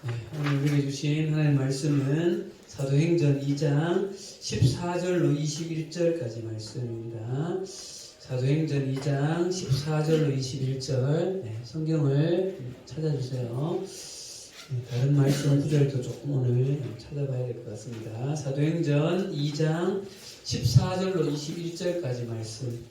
네, 오늘 우리에게 주신 하나님의 말씀은 사도행전 2장 14절로 21절까지 말씀입니다. 사도행전 2장 14절로 21절 성경을 찾아주세요. 다른 말씀 구절도 조금 오늘 찾아봐야 될 것 같습니다. 사도행전 2장 14절로 21절까지 말씀.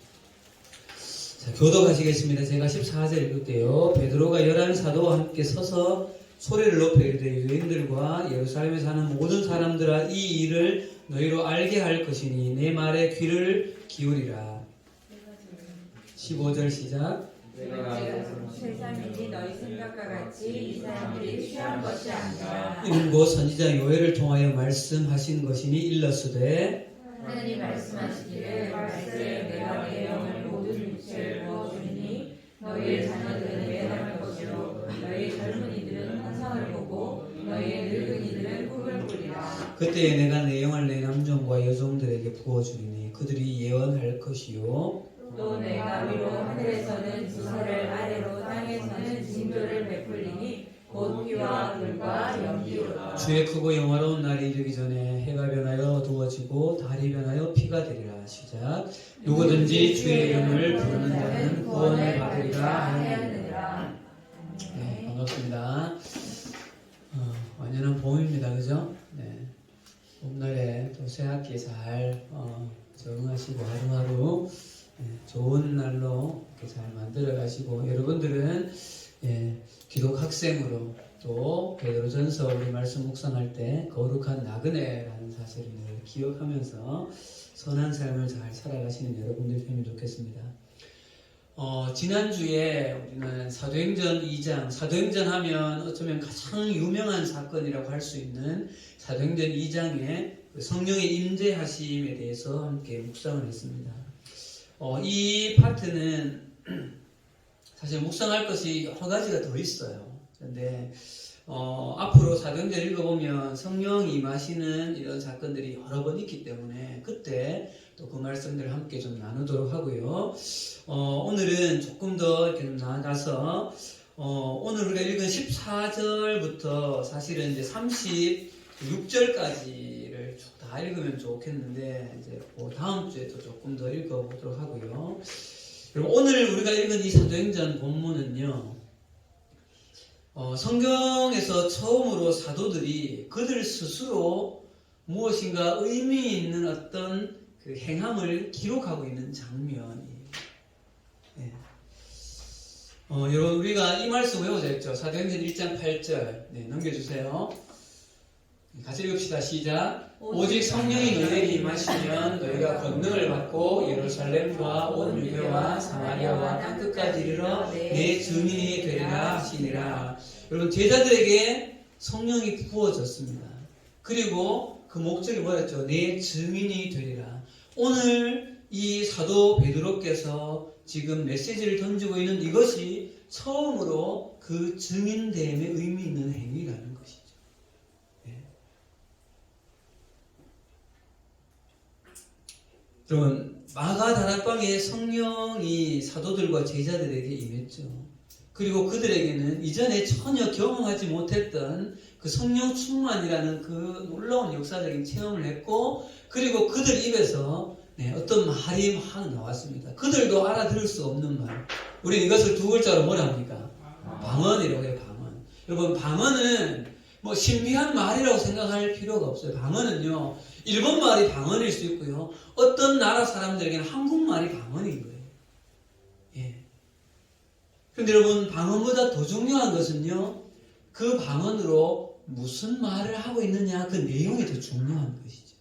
자, 교독하시겠습니다. 제가 14절 읽을게요. 베드로가 11사도와 함께 서서 소리를 높여 이르되 유대인들과 예루살렘에 사는 모든 사람들아 이 일을 너희로 알게 할 것이니 내 말에 귀를 기울이라. 15절 시작. 세상인지 너희 생각과 같이 이 사람들이 취한 것이 아니라 이는 곧 선지자 요엘을 통하여 말씀하신 것이니 일러스되 하나님 말씀하시기를 말세에 내가 내 영을 모든 육체를 부어주리니 너희의 자녀들은 예언할 것이요 너희 젊은이들은 환상을 보고 너희의 늙은이들은 꿈을 꾸리라. 그때에 내가 내 영을 내 남종과 여종들에게 부어주리니 그들이 예언할 것이요 또 내가 위로 하늘에서는 지설을 아래로 땅에서는 징조를 베풀리니 곧 피와 불과 연기로다. 주의 크고 영화로운 날이 이르기 전에 해가 변하여 어두워지고 달이 변하여 피가 되리라. 시작. 누구든지 주의 이름을 부르는 자는 구원을 받으리라 하였느니라. 네, 반갑습니다. 완연한 봄입니다. 그죠? 네. 봄날에 또 새학기에 잘 적응하시고 하루하루 좋은 날로 이렇게 잘 만들어 가시고 여러분들은 기독 학생으로 또 베드로전서 우리 말씀 묵상할 때 거룩한 나그네라는 사실을 기억하면서 선한 삶을 잘 살아가시는 여러분들이 되면 좋겠습니다. 지난주에 우리는 사도행전 2장, 사도행전 하면 어쩌면 가장 유명한 사건이라고 할 수 있는 사도행전 2장의 성령의 임재하심에 대해서 함께 묵상을 했습니다. 이 파트는 사실 묵상할 것이 여러 가지가 더 있어요. 그런데 앞으로 사도행전 읽어보면 성령이 임하시는 이런 사건들이 여러 번 있기 때문에 그때 또 그 말씀들을 함께 좀 나누도록 하고요. 오늘은 조금 더 이렇게 좀 나아가서 오늘 우리가 읽은 14절부터 사실은 이제 36절까지를 쭉 다 읽으면 좋겠는데 이제 그 다음 주에 또 조금 더 읽어보도록 하고요. 그리고 오늘 우리가 읽은 이 사도행전 본문은요, 성경에서 처음으로 사도들이 그들 스스로 무엇인가 의미 있는 어떤 그 행함을 기록하고 있는 장면이에요. 네. 여러분 우리가 이 말씀 외워져 있죠. 사도행전 1장 8절 넘겨주세요. 같이 읽읍시다. 시작. 오직 성령이 너희에게 임하시면 너희가 권능을 받고 예루살렘과 온 유대와 사마리아와 땅끝까지 이르러 내 증인이 되리라 하시니라. 여러분 제자들에게 성령이 부어졌습니다. 그리고 그 목적이 뭐였죠? 내 증인이 되리라. 오늘 이 사도 베드로께서 지금 메시지를 던지고 있는 이것이 처음으로 그 증인됨의 의미 있는 행위라는 것이죠. 여러분 마가다락방에 성령이 사도들과 제자들에게 임했죠. 그리고 그들에게는 이전에 전혀 경험하지 못했던 그 성령 충만이라는 그 놀라운 역사적인 체험을 했고 그리고 그들 입에서 어떤 말이 막 나왔습니다. 그들도 알아들을 수 없는 말. 우리 이것을 두 글자로 뭐라 합니까? 방언이라고 해요. 방언. 여러분 방언은 뭐 신비한 말이라고 생각할 필요가 없어요. 방언은요, 일본말이 방언일 수 있고요, 어떤 나라 사람들에게는 한국말이 방언인 거예요. 그런데 여러분 방언보다 더 중요한 것은요, 그 방언으로 무슨 말을 하고 있느냐, 그 내용이 더 중요한 것이죠.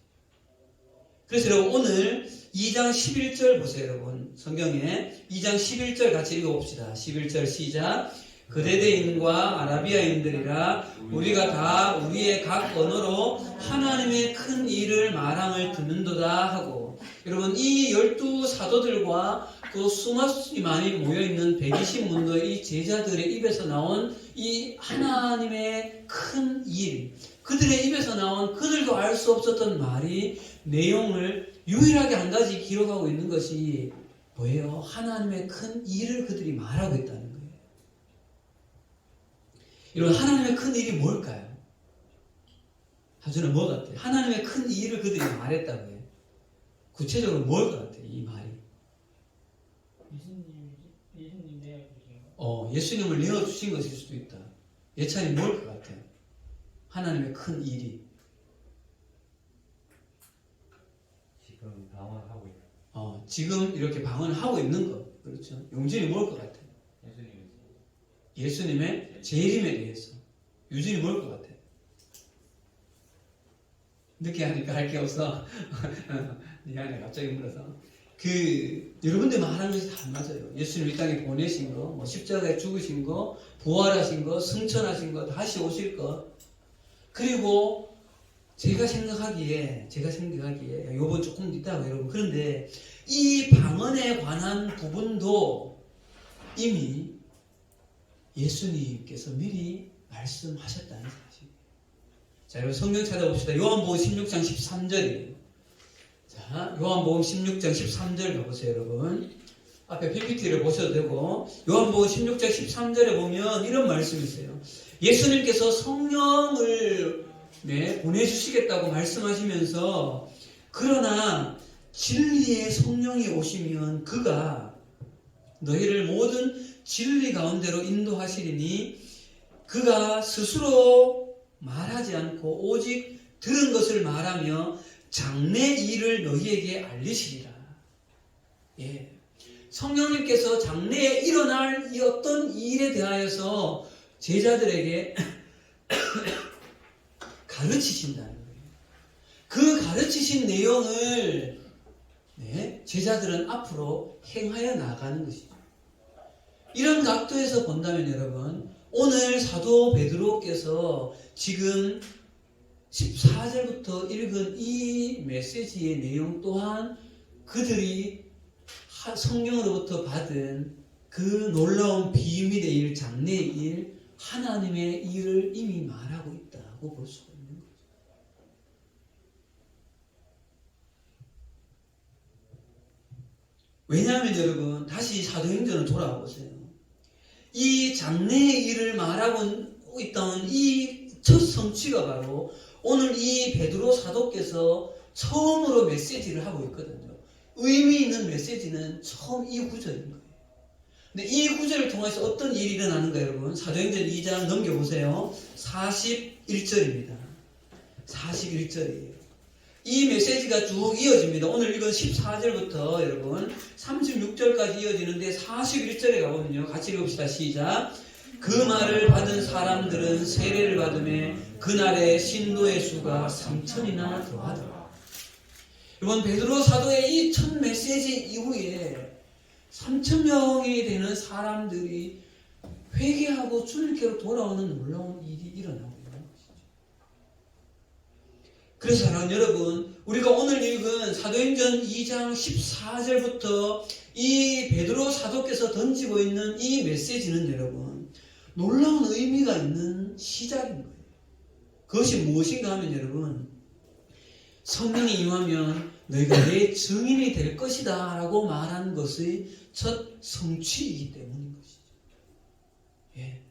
그래서 여러분 오늘 2장 11절 보세요. 여러분 성경에 2장 11절 같이 읽어봅시다. 11절 시작. 그레데인과 아라비아인들이라 우리가 다 우리의 각 언어로 하나님의 큰 일을 말함을 듣는도다 하고, 여러분 이 12사도들과 또 수마수이 많이 모여있는 120문도의 이 제자들의 입에서 나온 이 하나님의 큰 일, 그들의 입에서 나온 그들도 알 수 없었던 말이 내용을 유일하게 한 가지 기록하고 있는 것이 뭐예요? 하나님의 큰 일을 그들이 말하고 있다는 거예요. 여러분, 하나님의 큰 일이 뭘까요? 저는 뭐 같아요? 하나님의 큰 일을 그들이 말했다고 해요. 구체적으로 뭘 것 같아요? 이 말이. 예수님 내어주신 예수님을 내어주신 것일 수도 있다. 예찬이 뭘 것 같아요? 하나님의 큰 일이. 지금 방황하고 있는 지금 이렇게 방언을 하고 있는 것. 그렇죠. 용진이 뭘 것 같아요? 예수님의 재림에 대해서. 유진이 뭘 것 같아요? 늦게 하니까 할 게 없어. 미안해, 갑자기 물어서. 여러분들 말하는 것이 다 맞아요. 예수님 이 땅에 보내신 거, 십자가에 죽으신 거, 부활하신 거, 승천하신 거, 다시 오실 거. 그리고 제가 생각하기에, 요번 조금 있다고 여러분. 그런데 이 방언에 관한 부분도 이미 예수님께서 미리 말씀하셨다는 사실. 자, 여러분 성경 찾아봅시다. 요한복음 16장 13절이에요. 자, 요한복음 16장 13절 가보세요, 여러분. 앞에 PPT를 보셔도 되고, 요한복음 16장 13절에 보면 이런 말씀이 있어요. 예수님께서 성령을 보내주시겠다고 말씀하시면서, 그러나 진리의 성령이 오시면 그가 너희를 모든 진리 가운데로 인도하시리니 그가 스스로 말하지 않고 오직 들은 것을 말하며 장래 일을 너희에게 알리시리라. 예. 성령님께서 장래에 일어날 이 어떤 일에 대하여서 제자들에게 가르치신다는 거예요. 그 가르치신 내용을 제자들은 앞으로 행하여 나가는 것이죠. 이런 각도에서 본다면 여러분, 오늘 사도 베드로께서 지금 14절부터 읽은 이 메시지의 내용 또한 그들이 성령으로부터 받은 그 놀라운 비밀의 일, 장래의 일, 하나님의 일을 이미 말하고 있다고 볼 수가 있는 거죠. 왜냐하면 여러분, 다시 사도행전을 돌아와 보세요. 이 장래의 일을 말하고 있던 이 첫 성취가 바로 오늘 이 베드로 사도께서 처음으로 메시지를 하고 있거든요. 의미 있는 메시지는 처음 이 구절인 거예요. 근데 이 구절을 통해서 어떤 일이 일어나는가 여러분? 사도행전 2장 넘겨보세요. 41절입니다. 41절이에요. 이 메시지가 쭉 이어집니다. 오늘 이건 14절부터 여러분 36절까지 이어지는데 41절에 가보면요. 같이 읽읍시다. 시작. 그 말을 받은 사람들은 세례를 받으며 그날의 신도의 수가 3,000이나 더하더라. 여러분, 베드로 사도의 이 첫 메시지 이후에 3,000명이 되는 사람들이 회개하고 주님께로 돌아오는 놀라운 일이 일어나고 있는 것이죠. 그래서 사랑하는 여러분, 우리가 오늘 읽은 사도행전 2장 14절부터 이 베드로 사도께서 던지고 있는 이 메시지는 여러분, 놀라운 의미가 있는 시작인 거예요. 그것이 무엇인가 하면 여러분, 성령이 임하면 너희가 내 증인이 될 것이다 라고 말한 것의 첫 성취이기 때문인 것이죠. 예.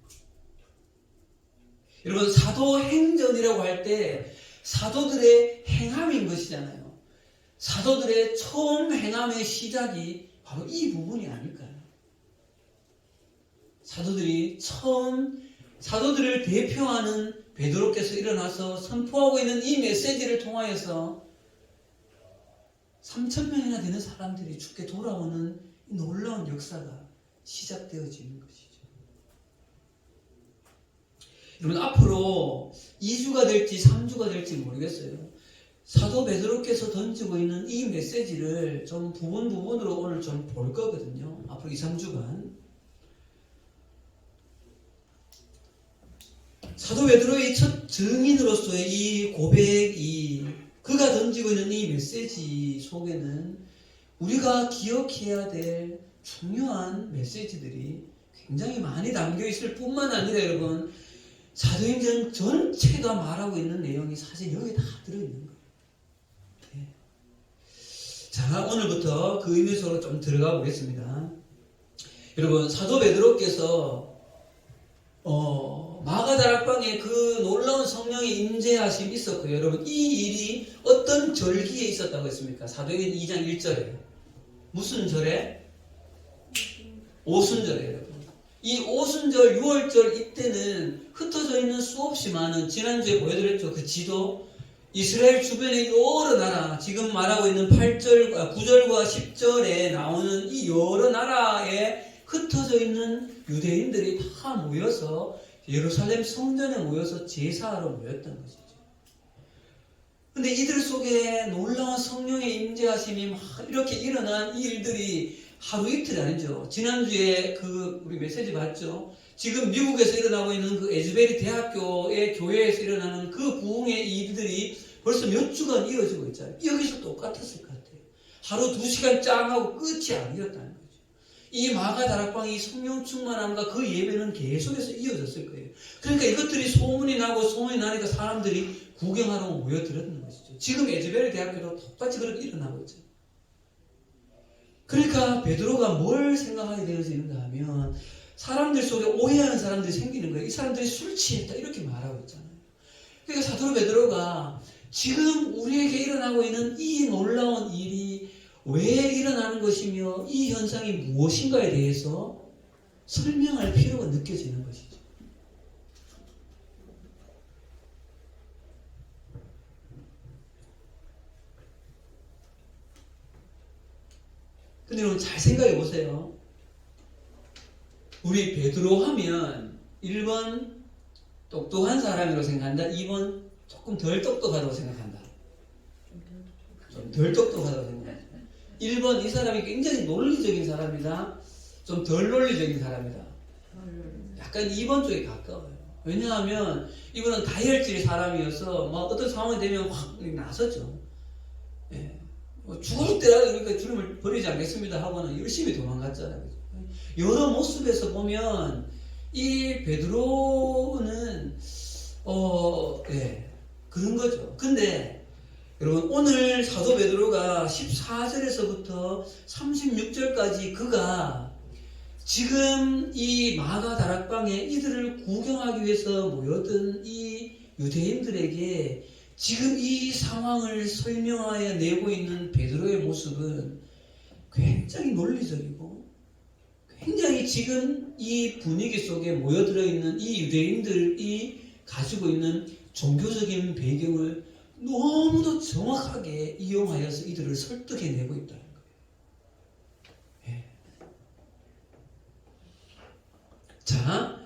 여러분, 사도행전이라고 할 때 사도들의 행함인 것이잖아요. 사도들의 처음 행함의 시작이 바로 이 부분이 아닐까요? 사도들을 대표하는 베드로께서 일어나서 선포하고 있는 이 메시지를 통하여서 3,000명이나 되는 사람들이 주께 돌아오는 이 놀라운 역사가 시작되어지는 것이죠. 여러분, 앞으로 2주가 될지 3주가 될지 모르겠어요. 사도 베드로께서 던지고 있는 이 메시지를 좀 부분으로 오늘 좀 볼 거거든요. 앞으로 2, 3주간. 사도 베드로의 첫 증인으로서의 이 고백이 그가 던지고 있는 이 메시지 속에는 우리가 기억해야 될 중요한 메시지들이 굉장히 많이 담겨 있을 뿐만 아니라 여러분, 사도행전 전체가 말하고 있는 내용이 사실 여기에 다 들어있는 거예요. 네. 자, 오늘부터 그 의미 속으로 좀 들어가 보겠습니다. 여러분, 사도 베드로께서 마가다락방에 그 놀라운 성령의 임재하심이 있었고요. 여러분, 이 일이 어떤 절기에 있었다고 했습니까? 사도행전 2장 1절에. 무슨 절에? 오순절에, 여러분. 이 오순절, 6월절 이때는 흩어져 있는 수없이 많은, 지난주에 보여드렸죠. 그 지도. 이스라엘 주변의 여러 나라, 지금 말하고 있는 8절과 9절과 10절에 나오는 이 여러 나라에 흩어져 있는 유대인들이 다 모여서 예루살렘 성전에 모여서 제사하러 모였던 것이죠. 근데 이들 속에 놀라운 성령의 임재하심이 막 이렇게 일어난 이 일들이 하루 이틀이 아니죠. 지난주에 우리 메시지 봤죠? 지금 미국에서 일어나고 있는 그 에즈베리 대학교의 교회에서 일어나는 그 부흥의 일들이 벌써 몇 주간 이어지고 있잖아요. 여기서 똑같았을 것 같아요. 하루 2시간 짱 하고 끝이 아니었다는 거죠. 이 마가다락방이 성령 충만함과 그 예배는 계속해서 이어졌을 거예요. 그러니까 이것들이 소문이 나니까 사람들이 구경하러 모여들었는 것이죠. 지금 에즈베리 대학교도 똑같이 그렇게 일어나고 있죠. 그러니까 베드로가 뭘 생각하게 되어지는가 하면 사람들 속에 오해하는 사람들이 생기는 거예요. 이 사람들이 술 취했다 이렇게 말하고 있잖아요. 그러니까 사도 베드로가 지금 우리에게 일어나고 있는 이 놀라운 일이 왜 일어나는 것이며 이 현상이 무엇인가에 대해서 설명할 필요가 느껴지는 것이죠. 근데 여러분 잘 생각해 보세요. 우리 베드로 하면 1번 똑똑한 사람이라고 생각한다. 2번 조금 덜 똑똑하다고 생각한다. 좀 덜 똑똑하다고 생각한다. 1번 이 사람이 굉장히 논리적인 사람이다. 좀 덜 논리적인 사람이다. 약간 2번 쪽에 가까워요. 왜냐하면 이분은 다혈질 사람이어서 막 어떤 상황이 되면 확 나서죠. 예. 죽을 때라도 그러니까 주님을 버리지 않겠습니다 하고는 열심히 도망갔잖아요. 여러 모습에서 보면 이 베드로는 그런 거죠. 근데 여러분 오늘 사도 베드로가 14절에서부터 36절까지 그가 지금 이 마가다락방에 이들을 구경하기 위해서 모여든 이 유대인들에게 지금 이 상황을 설명하여 내고 있는 베드로의 모습은 굉장히 논리적이고 굉장히 지금 이 분위기 속에 모여들어 있는 이 유대인들이 가지고 있는 종교적인 배경을 너무도 정확하게 이용하여서 이들을 설득해내고 있다는 거예요. 예. 자,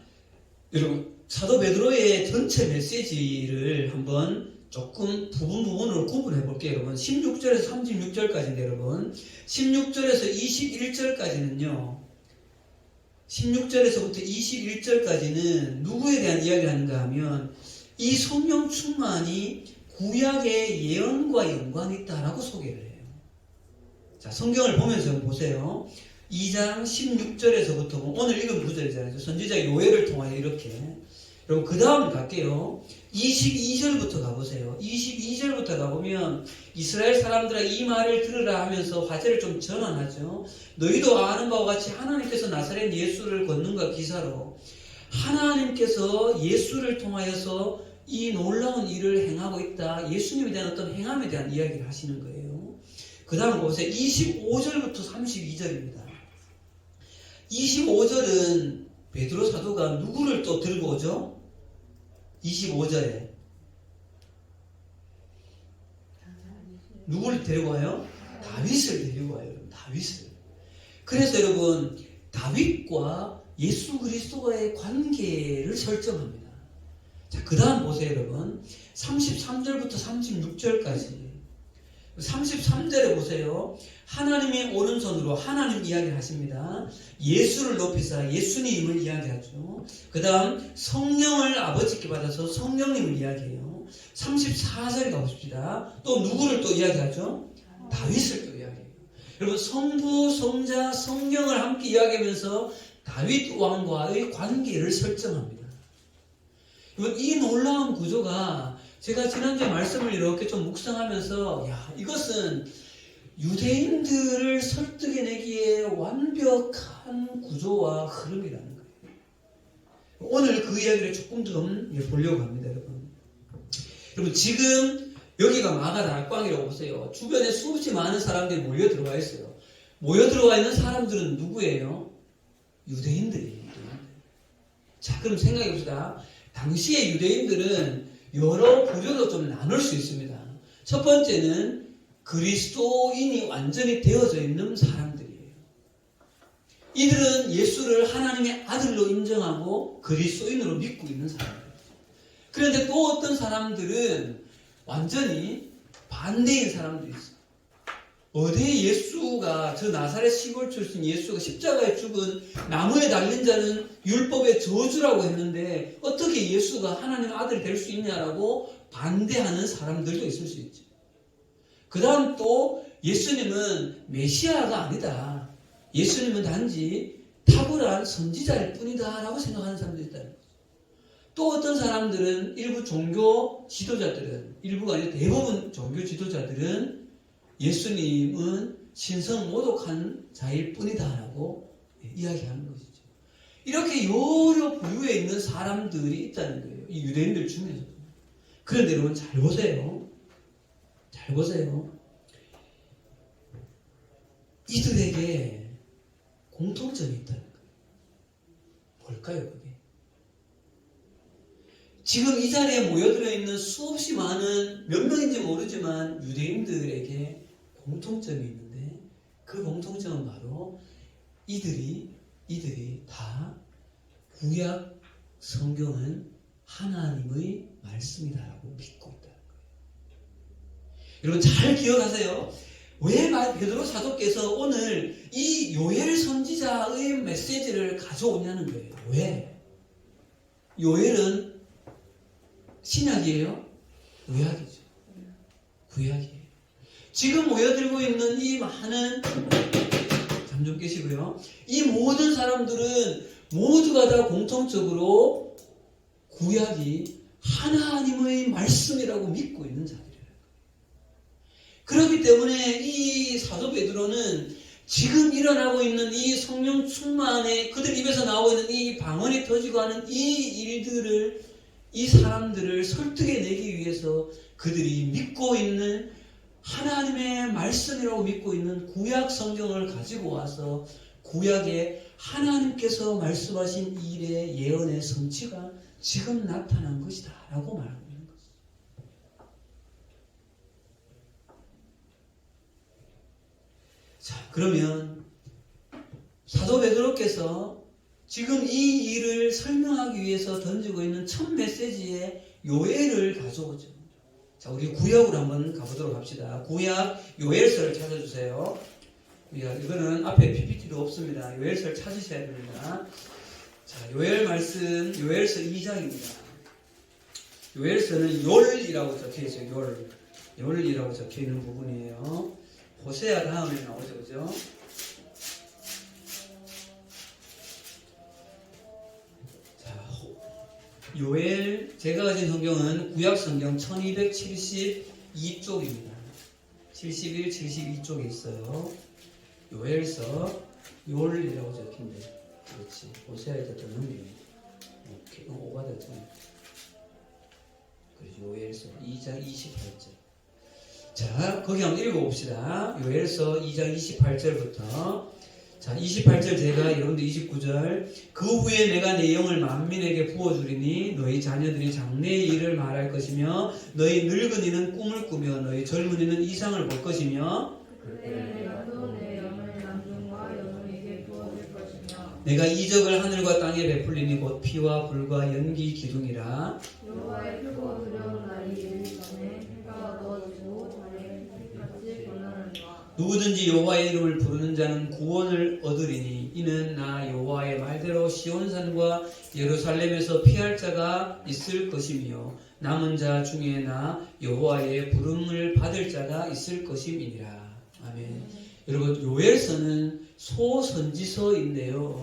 여러분 사도 베드로의 전체 메시지를 한번 조금 부분으로 구분해 볼게요. 여러분 16절에서 36절까지인데 여러분 16절에서 21절까지는요 16절에서부터 21절까지는 누구에 대한 이야기를 하는가 하면 이 성령 충만이 구약의 예언과 연관이 있다라고 소개를 해요. 자, 성경을 보면서 보세요. 2장 16절에서부터 오늘 읽은 구절이잖아요. 선지자 요엘을 통하여 이렇게. 그리고 그 다음 갈게요. 22절부터 가보세요. 22절부터 가보면 이스라엘 사람들아 이 말을 들으라 하면서 화제를 좀 전환하죠. 너희도 아는 바와 같이 하나님께서 나사렛 예수를 권능과 기사로 하나님께서 예수를 통하여서 이 놀라운 일을 행하고 있다. 예수님에 대한 어떤 행함에 대한 이야기를 하시는 거예요. 그 다음 보세요. 25절부터 32절입니다. 25절은 베드로 사도가 누구를 또 들고 오죠? 25절에 누구를 데리고 와요? 다윗을 데리고 와요. 다윗을. 그래서 여러분 다윗과 예수 그리스도와의 관계를 설정합니다. 자, 그 다음 보세요 여러분 33절부터 36절까지 33절에 보세요. 하나님의 오른손으로 하나님 이야기를 하십니다. 예수를 높이사 예수님을 이야기하죠. 그 다음 성령을 아버지께 받아서 성령님을 이야기해요. 34절에 가보십시다. 또 누구를 또 이야기하죠? 다윗을 또 이야기해요. 여러분 성부, 성자, 성령을 함께 이야기하면서 다윗 왕과의 관계를 설정합니다. 여러분 이 놀라운 구조가 제가 지난주에 말씀을 이렇게 좀 묵상하면서 이것은 유대인들을 설득해내기에 완벽한 구조와 흐름이라는 거예요. 오늘 그 이야기를 조금 더 보려고 합니다, 여러분. 여러분, 지금 여기가 마가 다락방이라고 보세요. 주변에 수없이 많은 사람들이 모여 들어와 있어요. 모여 들어와 있는 사람들은 누구예요? 유대인들이에요. 자, 그럼 생각해 봅시다. 당시의 유대인들은 여러 부류로 좀 나눌 수 있습니다. 첫 번째는 그리스도인이 완전히 되어져 있는 사람들이에요. 이들은 예수를 하나님의 아들로 인정하고 그리스도인으로 믿고 있는 사람들이에요. 그런데 또 어떤 사람들은 완전히 반대인 사람들이 있어요. 어디에 예수가, 저 나사렛 시골 출신 예수가 십자가에 죽은 나무에 달린 자는 율법의 저주라고 했는데 어떻게 예수가 하나님의 아들이 될 수 있냐라고 반대하는 사람들도 있을 수 있죠. 그 다음 또 예수님은 메시아가 아니다. 예수님은 단지 탁월한 선지자일 뿐이다 라고 생각하는 사람들이 있다는 거죠. 또 어떤 사람들은 일부 종교 지도자들은, 일부가 아니라 대부분 종교 지도자들은 예수님은 신성 모독한 자일 뿐이다 라고 이야기하는 것이죠. 이렇게 여러 부류에 있는 사람들이 있다는 거예요. 이 유대인들 중에서도. 그런데 여러분 잘 보세요. 잘 보세요. 이들에게 공통점이 있다는 거예요. 뭘까요, 그게? 지금 이 자리에 모여들어 있는 수없이 많은, 몇 명인지 모르지만 유대인들에게 공통점이 있는데 그 공통점은 바로 이들이 다 구약 성경은 하나님의 말씀이다라고 믿고 있다는 거예요. 여러분 잘 기억하세요. 왜 베드로 사도께서 오늘 이 요엘 선지자의 메시지를 가져오냐는 거예요. 왜? 요엘은 신약이에요? 구약이죠. 구약이에요. 지금 모여들고 있는 이 많은, 잠 좀 깨시고요. 이 모든 사람들은 모두가 다 공통적으로 구약이 하나님의 말씀이라고 믿고 있는 자들이에요. 그렇기 때문에 이 사도 베드로는 지금 일어나고 있는 이 성령 충만에 그들 입에서 나오고 있는 이 방언이 터지고 하는 이 일들을, 이 사람들을 설득해내기 위해서 그들이 믿고 있는 하나님의 말씀이라고 믿고 있는 구약 성경을 가지고 와서 구약에 하나님께서 말씀하신 일의 예언의 성취가 지금 나타난 것이다 라고 말하고 있는 것이죠. 자, 그러면 사도 베드로께서 지금 이 일을 설명하기 위해서 던지고 있는 첫 메시지의 요엘을 가져오죠. 자, 우리 구약으로 한번 가보도록 합시다. 구약 요엘서를 찾아주세요. 이거는 앞에 PPT도 없습니다. 요엘서를 찾으셔야 됩니다. 자, 요엘 말씀, 요엘서 2장입니다. 요엘서는 욜이라고 적혀 있어요. 욜이라고 적혀 있는 부분이에요. 호세아 다음에 나오죠, 그죠? 요엘, 제가 가진 성경은 구약 성경 1272쪽입니다. 71, 72쪽에 있어요. 요엘서, 욜이라고 적힌데, 그렇지. 호세아에다 더 넘기면, 오케이, 오가 됐잖아요. 그렇지. 요엘서 2장 28절. 자, 거기 한번 읽어봅시다. 요엘서 2장 28절부터. 자, 28절 제가, 여러분들 29절. 그 후에 내가 내 영을 만민에게 부어주리니 너희 자녀들이 장래의 일을 말할 것이며 너희 늙은이는 꿈을 꾸며 너희 젊은이는 이상을 볼 것이며 내가 이적을 하늘과 땅에 베풀리니 곧 피와 불과 연기 기둥이라. 여호와의 크고 두려운 날이 이르기 전에 해가 어두워지고 달의 빛같이 변하느니라. 누구든지 여호와의 이름을 부르는 자는 구원을 얻으리니 이는 나 여호와의 말대로 시온산과 예루살렘에서 피할 자가 있을 것이며 남은 자 중에 나 여호와의 부름을 받을 자가 있을 것임이니라. 아멘. 여러분, 요엘서는 소선지서인데요.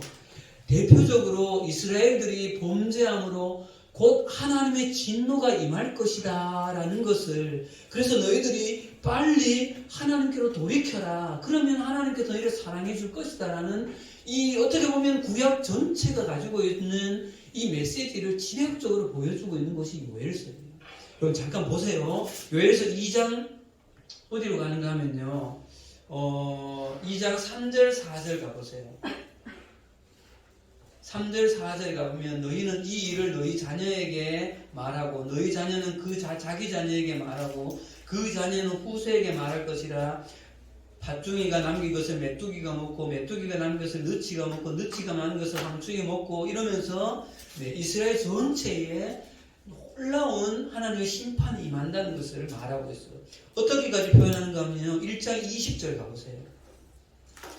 대표적으로 이스라엘들이 범죄함으로 곧 하나님의 진노가 임할 것이다 라는 것을, 그래서 너희들이 빨리 하나님께로 돌이켜라. 그러면 하나님께서 너희를 사랑해 줄 것이다 라는 이 어떻게 보면 구약 전체가 가지고 있는 이 이 메시지를 진행적으로 보여주고 있는 것이 요엘서예요. 그럼 잠깐 보세요. 요엘서 2장 어디로 가는가 하면요. 2장 3절 4절 가보세요. 3절 4절 가보면 너희는 이 일을 너희 자녀에게 말하고 너희 자녀는 자기 자녀에게 말하고 그 자녀는 후세에게 말할 것이라. 팥중이가 남긴 것을 메뚜기가 먹고 메뚜기가 남긴 것을 너치가 먹고 너치가 남긴 것을 황충이 먹고 이러면서 이스라엘 전체에 놀라운 하나님의 심판이 임한다는 것을 말하고 있어요. 어떻게까지 표현하는가 하면요. 1장 20절 가보세요.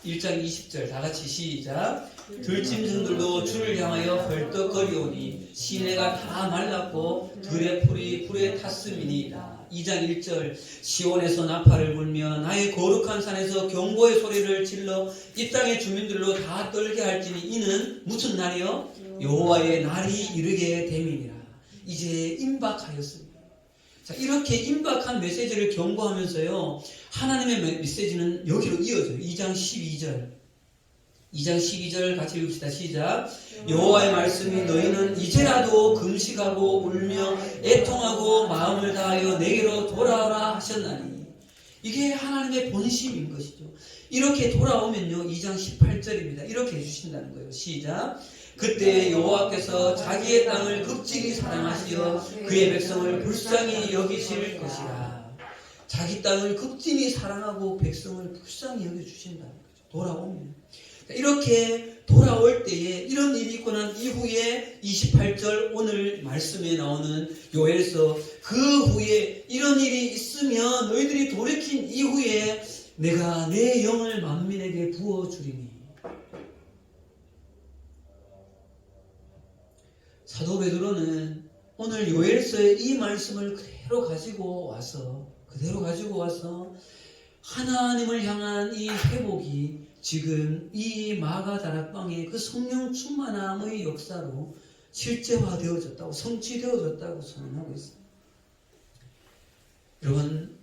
1장 20절 다 같이 시작. 들짐승들도 주를 향하여 헐떡거리오니 시내가 다 말랐고 들의 풀이 불에 탔음이니이다. 2장 1절 시온에서 나팔을 불며 나의 거룩한 산에서 경고의 소리를 질러 이 땅의 주민들로 다 떨게 할지니 이는 무슨 날이요? 여호와의 날이 이르게 됨이니라. 이제 임박하였습니다. 자, 이렇게 임박한 메시지를 경고하면서요, 하나님의 메시지는 여기로 이어져요. 2장 12절. 2장 12절 같이 읽읍시다. 시작. 여호와의 말씀이 너희는 이제라도 금식하고 울며 애통하고 마음을 다하여 내게로 돌아오라 하셨나니. 이게 하나님의 본심인 것이죠. 이렇게 돌아오면요, 2장 18절입니다. 이렇게 해주신다는 거예요. 시작. 그때 여호와께서 자기의 땅을 극진히 사랑하시어 그의 백성을 불쌍히 여기실 것이라. 자기 땅을 극진히 사랑하고 백성을 불쌍히 여겨주신다는 거죠. 돌아오면. 이렇게 돌아올 때에 이런 일이 있고 난 이후에 28절 오늘 말씀에 나오는 요엘서 그 후에 이런 일이 있으면 너희들이 돌이킨 이후에 내가 내 영을 만민에게 부어주리니. 사도 베드로는 오늘 요엘서의 이 말씀을 그대로 가지고 와서 하나님을 향한 이 회복이 지금 이 마가다락방의 그 성령 충만함의 역사로 실제화되어졌다고, 성취되어졌다고 선언하고 있습니다. 여러분,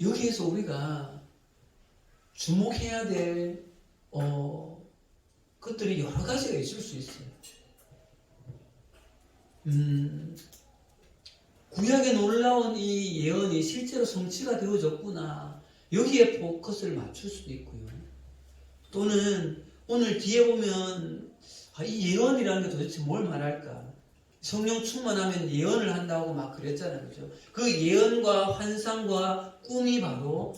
여기에서 우리가 주목해야 될 것들이 여러 가지가 있을 수 있어요. 구약의 놀라운 이 예언이 실제로 성취가 되어졌구나. 여기에 포커스를 맞출 수도 있고요. 또는 오늘 뒤에 보면 이 예언이라는 게 도대체 뭘 말할까? 성령 충만하면 예언을 한다고 막 그랬잖아요. 그죠? 그 예언과 환상과 꿈이 바로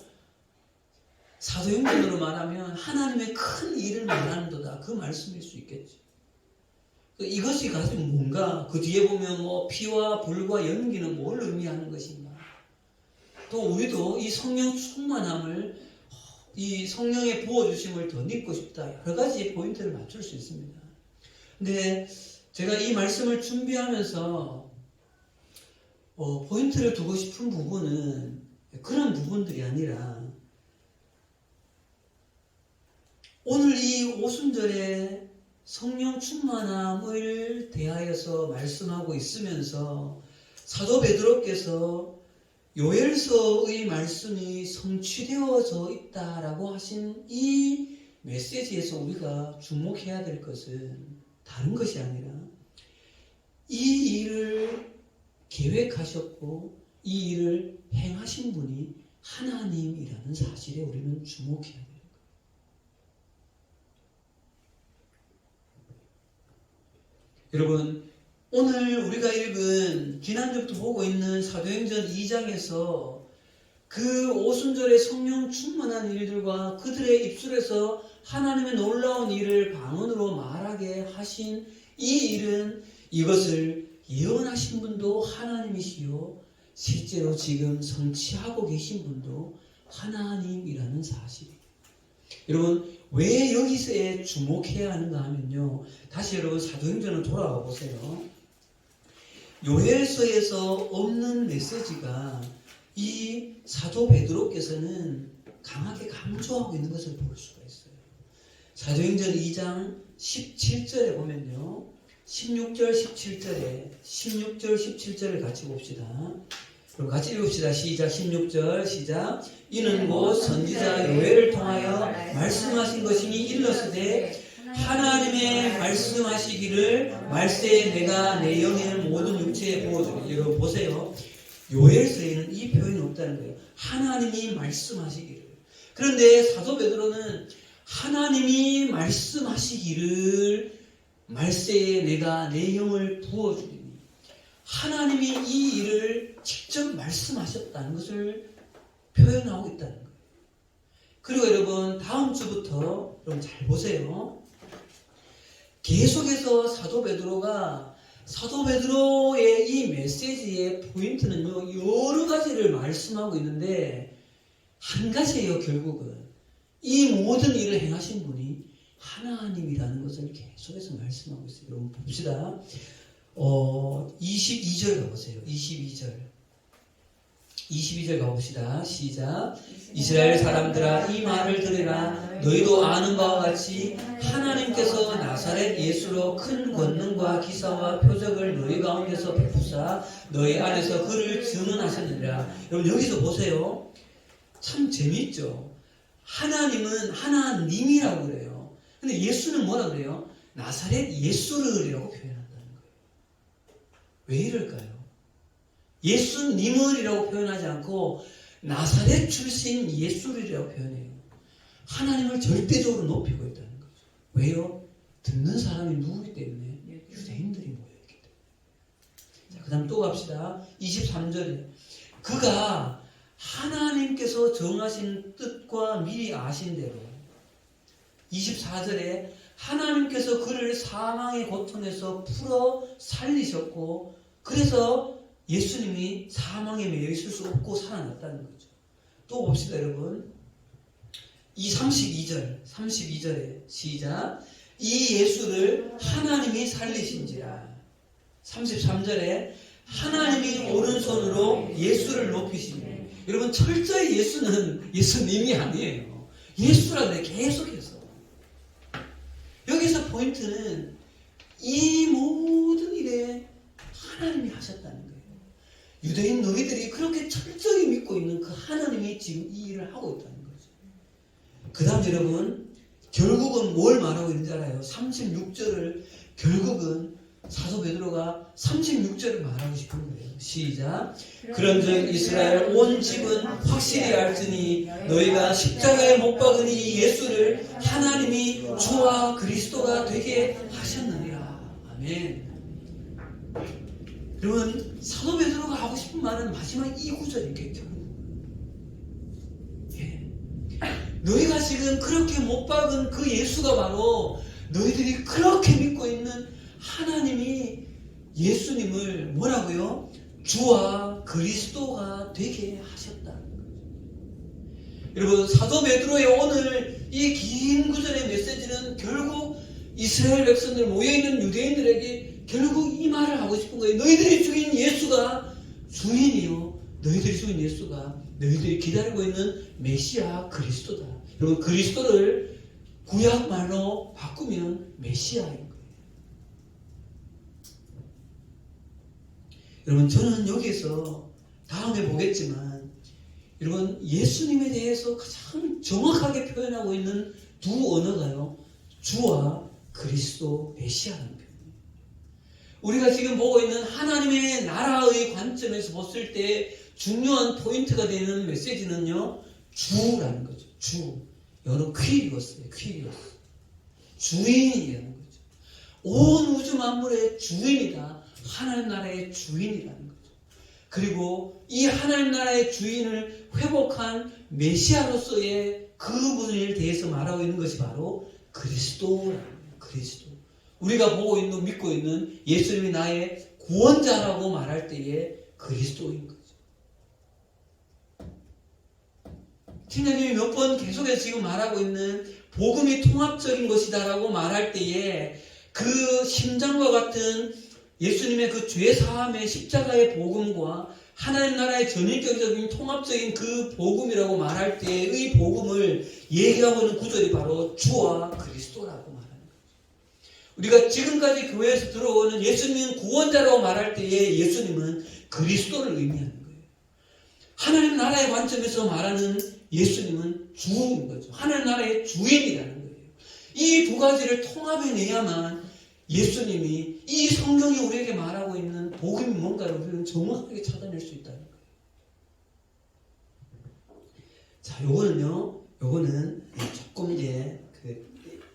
사도행전으로 말하면 하나님의 큰 일을 말하는도다. 그 말씀일 수 있겠죠. 이것이 가지고 뭔가? 그 뒤에 보면 뭐 피와 불과 연기는 뭘 의미하는 것인가? 또 우리도 이 성령 충만함을, 이 성령의 부어주심을 더 믿고 싶다. 여러 가지 포인트를 맞출 수 있습니다. 근데 제가 이 말씀을 준비하면서 포인트를 두고 싶은 부분은 그런 부분들이 아니라 오늘 이 오순절에 성령 충만함을 대하여서 말씀하고 있으면서 사도 베드로께서 요엘서의 말씀이 성취되어져 있다라고 하신 이 메시지에서 우리가 주목해야 될 것은 다른 것이 아니라 이 일을 계획하셨고 이 일을 행하신 분이 하나님이라는 사실에 우리는 주목해야 돼요. 여러분, 오늘 우리가 읽은 지난주부터 보고 있는 사도행전 2장에서 그 오순절의 성령 충만한 일들과 그들의 입술에서 하나님의 놀라운 일을 방언으로 말하게 하신 이 일은 이것을 예언하신 분도 하나님이시요 실제로 지금 성취하고 계신 분도 하나님이라는 사실이에요. 여러분, 왜 여기서에 주목해야 하는가 하면요, 다시 여러분 사도행전을 돌아가 보세요. 요엘서에서 없는 메시지가 이 사도 베드로께서는 강하게 강조하고 있는 것을 볼 수가 있어요. 사도행전 2장 17절에 보면요, 16절 17절을 같이 봅시다. 그럼 같이 읽읍시다. 시작. 16절 시작. 이는 곧 선지자 요엘을 통하여 말씀하신 것이니 일렀으되 하나님의 말씀하시기를 말세에 내가 내 영의 모든 육체에 부어주리. 여러분 보세요. 요엘서에는 이 표현이 없다는 거예요. 하나님이 말씀하시기를. 그런데 사도 베드로는 하나님이 말씀하시기를 말세에 내가 내 영을 부어주리니, 하나님이 이 일을 직접 말씀하셨다는 것을 표현하고 있다는 거예요. 그리고 여러분 다음 주부터 여러분 잘 보세요. 계속해서 사도 베드로의 이 메시지의 포인트는요, 여러 가지를 말씀하고 있는데 한 가지예요. 결국은 이 모든 일을 행하신 분이 하나님이라는 것을 계속해서 말씀하고 있어요. 여러분 봅시다. 22절 가보세요. 22절 가봅시다. 시작. 이스라엘 사람들아 이 말을 들으라. 너희도 아는 바와 같이 하나님께서 나사렛 예수로 큰 권능과 기사와 표적을 너희 가운데서 베푸사 너희 안에서 그를 증언하셨느니라. 여러분 여기서 보세요. 참 재밌죠. 하나님은 하나님이라고 그래요. 근데 예수는 뭐라 그래요? 나사렛 예수를이라고 표현한다는 거예요. 왜 이럴까요? 예수님을이라고 표현하지 않고 나사렛 출신 예수를이라고 표현해요. 하나님을 절대적으로 높이고 있다는 거죠. 왜요? 듣는 사람이 누구기 때문에? 유대인들이 모여있기 때문에. 자, 그 다음 또 갑시다. 23절에 그가 하나님께서 정하신 뜻과 미리 아신 대로. 24절에 하나님께서 그를 사망의 고통에서 풀어 살리셨고, 그래서 예수님이 사망에 매여 있을 수 없고 살아났다는 거죠. 또 봅시다 여러분. 32절에 시작. 이 예수를 하나님이 살리신지라. 33절에 하나님이 오른손으로 예수를 높이시니. 여러분 철저히 예수는 예수님이 아니에요. 예수라 그래 계속해서. 여기서 포인트는 이 모든 일에 하나님이 하셨다는 거예요. 유대인 너희들이 그렇게 철저히 믿고 있는 그 하나님이 지금 이 일을 하고 있다는 거죠. 그 다음 여러분 결국은 뭘 말하고 있는지 알아요? 36절을 결국은 사도 베드로가 36절을 말하고 싶은 거예요. 시작. 그런즉 이스라엘 온 집은 확실히 알지니 너희가 십자가에 못 박은 이 예수를 하나님이 주와 그리스도가 되게 하셨느니라. 아멘. 여러분 사도 베드로가 하고 싶은 말은 마지막 이 구절이겠죠. 예. 너희가 지금 그렇게 못 박은 그 예수가 바로 너희들이 그렇게 믿고 있는 하나님이 예수님을 뭐라고요? 주와 그리스도가 되게 하셨다는 거죠. 여러분 사도 베드로의 오늘 이 긴 구절의 메시지는 결국 이스라엘 백성들 모여있는 유대인들에게 결국 이 말을 하고 싶은 거예요. 너희들이 죽인 예수가 주인이요. 너희들이 죽인 예수가 너희들이 기다리고 있는 메시아 그리스도다. 여러분 그리스도를 구약 말로 바꾸면 메시아인 거예요. 여러분 저는 여기서 다음에 보겠지만 여러분 예수님에 대해서 가장 정확하게 표현하고 있는 두 언어가요. 주와 그리스도 메시아라는 표현이에요. 우리가 지금 보고 있는 하나님의 나라의 관점에서 봤을 때 중요한 포인트가 되는 메시지는요. 주라는 거죠. 주. 영어로 퀴리오스예요. 퀴리오스. 주인이라는 거죠. 온 우주 만물의 주인이다. 하나님 나라의 주인이라는 거죠. 그리고 이 하나님 나라의 주인을 회복한 메시아로서의 그분에 대해서 말하고 있는 것이 바로 그리스도라는 거예요. 그리스도. 우리가 보고 있는 믿고 있는 예수님이 나의 구원자라고 말할 때에 그리스도인 거죠. 팀장님이 몇 번 계속해서 지금 말하고 있는 복음이 통합적인 것이다라고 말할 때에 그 심장과 같은 예수님의 그 죄사함의 십자가의 복음과 하나님 나라의 전인격적인 통합적인 그 복음이라고 말할 때의 복음을 얘기하고 있는 구절이 바로 주와 그리스도라고 말하는 거죠. 우리가 지금까지 교회에서 들어오는 예수님은 구원자라고 말할 때에 예수님은 그리스도를 의미하는 거예요. 하나님 나라의 관점에서 말하는 예수님은 주인 거죠. 하나님 나라의 주인이라는 거예요. 이 두 가지를 통합해내야만 예수님이 이 성경이 우리에게 말하고 있는 복음이 뭔가를 우리는 정확하게 찾아낼 수 있다는 거예요. 자, 요거는 조금 이제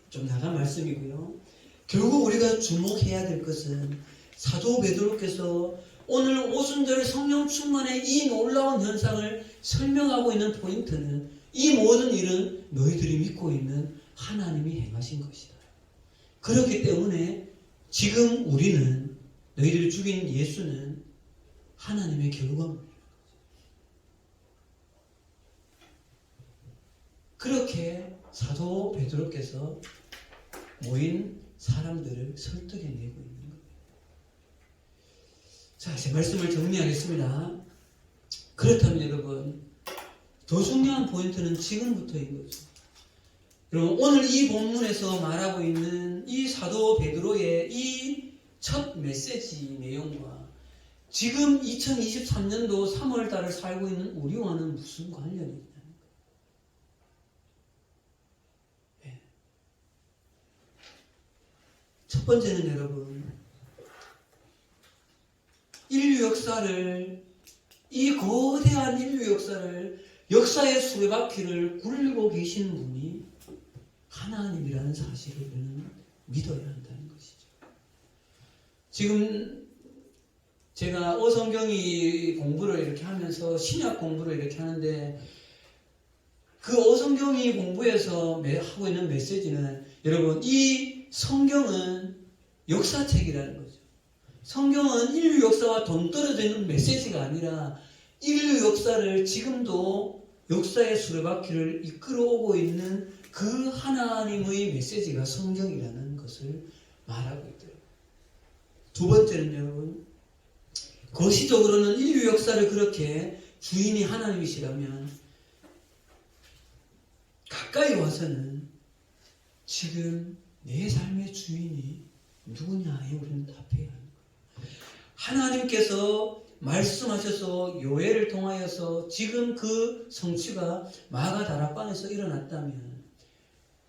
좀 나간 말씀이고요. 결국 우리가 주목해야 될 것은 사도 베드로께서 오늘 오순절 성령 충만의 이 놀라운 현상을 설명하고 있는 포인트는 이 모든 일은 너희들이 믿고 있는 하나님이 행하신 것이다. 그렇기 때문에 지금 우리는 너희들을 죽인 예수는 하나님의 결과물이다. 그렇게 사도 베드로께서 모인 사람들을 설득해내고 있는 거예요. 자, 제 말씀을 정리하겠습니다. 그렇다면 여러분, 더 중요한 포인트는 지금부터인 거죠. 여러분, 오늘 이 본문에서 말하고 있는 이 사도 베드로의 이 첫 메시지 내용과 지금 2023년도 3월달을 살고 있는 우리와는 무슨 관련이 있나요? 네. 첫 번째는 여러분, 인류 역사를, 이 거대한 인류 역사를, 역사의 수레바퀴를 굴리고 계신 분이 하나님이라는 사실을 우리는 믿어야 한다는 것이죠. 지금 제가 어성경이 공부를 이렇게 하면서 신약 공부를 이렇게 하는데 그 어성경이 공부에서 하고 있는 메시지는 여러분, 이 성경은 역사책이라는 거죠. 성경은 인류 역사와 동떨어져 있는 메시지가 아니라 인류 역사를 지금도 역사의 수레바퀴를 이끌어오고 있는 그 하나님의 메시지가 성경이라는 것을 말하고 있더라고요. 두 번째는 여러분, 거시적으로는 인류 역사를 그렇게 주인이 하나님이시라면 가까이 와서는 지금 내 삶의 주인이 누구냐에 우리는 답해야 하는 거예요. 하나님께서 말씀하셔서 요엘을 통하여서 지금 그 성취가 마가 다락방에서 일어났다면,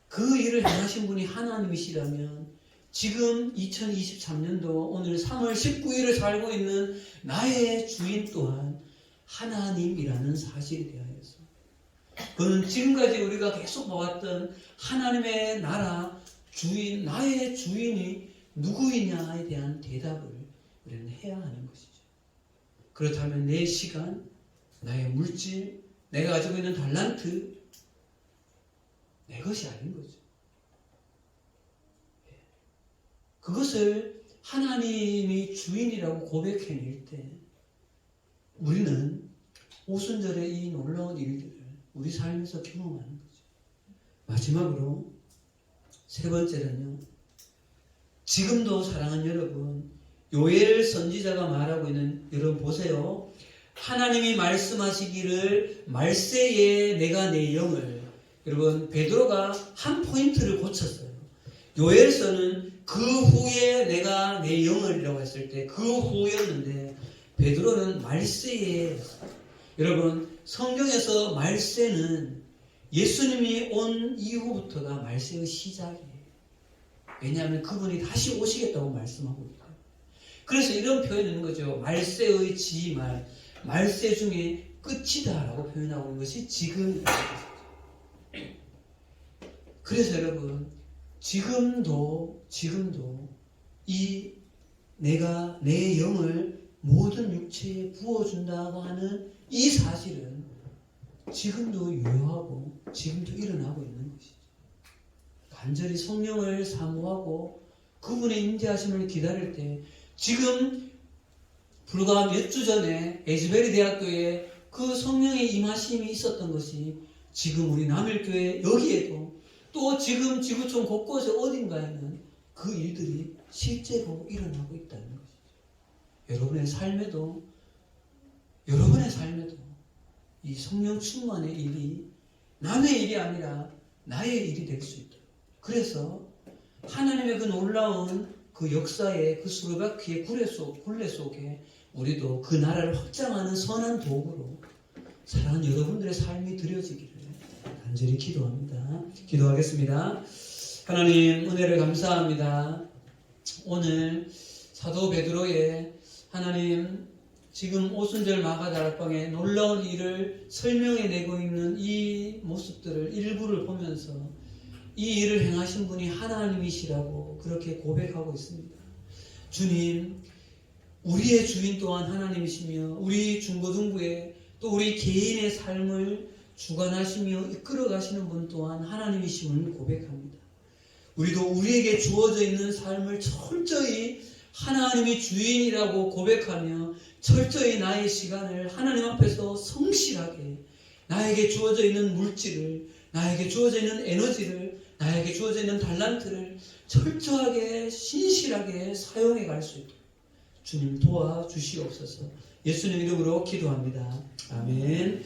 그 일을 행하신 분이 하나님이시라면 지금 2023년도 오늘 3월 19일을 살고 있는 나의 주인 또한 하나님이라는 사실에 대하여서, 그는 지금까지 우리가 계속 봐왔던 하나님의 나라 주인, 나의 주인이 누구이냐에 대한 대답을 우리는 해야 하는 것이죠. 그렇다면 내 시간, 나의 물질, 내가 가지고 있는 달란트, 내 것이 아닌 거죠. 그것을 하나님이 주인이라고 고백해낼 때 우리는 오순절의 이 놀라운 일들을 우리 삶에서 경험하는 거죠. 마지막으로 세 번째는요, 지금도 사랑하는 여러분, 요엘 선지자가 말하고 있는, 여러분 보세요. 하나님이 말씀하시기를 말세에 내가 내 영을, 여러분 베드로가 한 포인트를 고쳤어요. 요엘서는 그 후에 내가 내 영을이라고 했을 때 그 후였는데 베드로는 말세에, 여러분 성경에서 말세는 예수님이 온 이후부터가 말세의 시작이에요. 왜냐하면 그분이 다시 오시겠다고 말씀하고 있어요. 그래서 이런 표현이 있는 거죠. 말세의 지말, 말세 중에 끝이다라고 표현하고 있는 것이 지금이라는 것이죠. 그래서 여러분, 지금도 이 내가 내 영을 모든 육체에 부어준다고 하는 이 사실은 지금도 유효하고 지금도 일어나고 있는 것이죠. 간절히 성령을 사모하고 그분의 임재하심을 기다릴 때, 지금 불과 몇 주 전에 에즈베리 대학교에 그 성령의 임하심이 있었던 것이 지금 우리 남일교회 여기에도, 또 지금 지구촌 곳곳에 어딘가에는 그 일들이 실제로 일어나고 있다는 것이죠. 여러분의 삶에도 이 성령 충만의 일이 남의 일이 아니라 나의 일이 될 수 있도록, 그래서 하나님의 그 놀라운 그 역사의 그 수레바퀴의 굴레 속에 우리도 그 나라를 확장하는 선한 도구로 사랑하는 여러분들의 삶이 드려지기를 간절히 기도합니다. 기도하겠습니다. 하나님 은혜를 감사합니다. 오늘 사도 베드로의 하나님 지금 오순절 마가다락방에 놀라운 일을 설명해내고 있는 이 모습들을 일부를 보면서 이 일을 행하신 분이 하나님이시라고 그렇게 고백하고 있습니다. 주님, 우리의 주인 또한 하나님이시며 우리 중고등부의 또 우리 개인의 삶을 주관하시며 이끌어가시는 분 또한 하나님이심을 고백합니다. 우리도 우리에게 주어져 있는 삶을 철저히 하나님이 주인이라고 고백하며 철저히 나의 시간을 하나님 앞에서 성실하게 나에게 주어져 있는 물질을, 나에게 주어져 있는 에너지를, 나에게 주어져 있는 달란트를 철저하게 신실하게 사용해 갈 수 있도록 주님 도와주시옵소서. 예수님 이름으로 기도합니다. 아멘.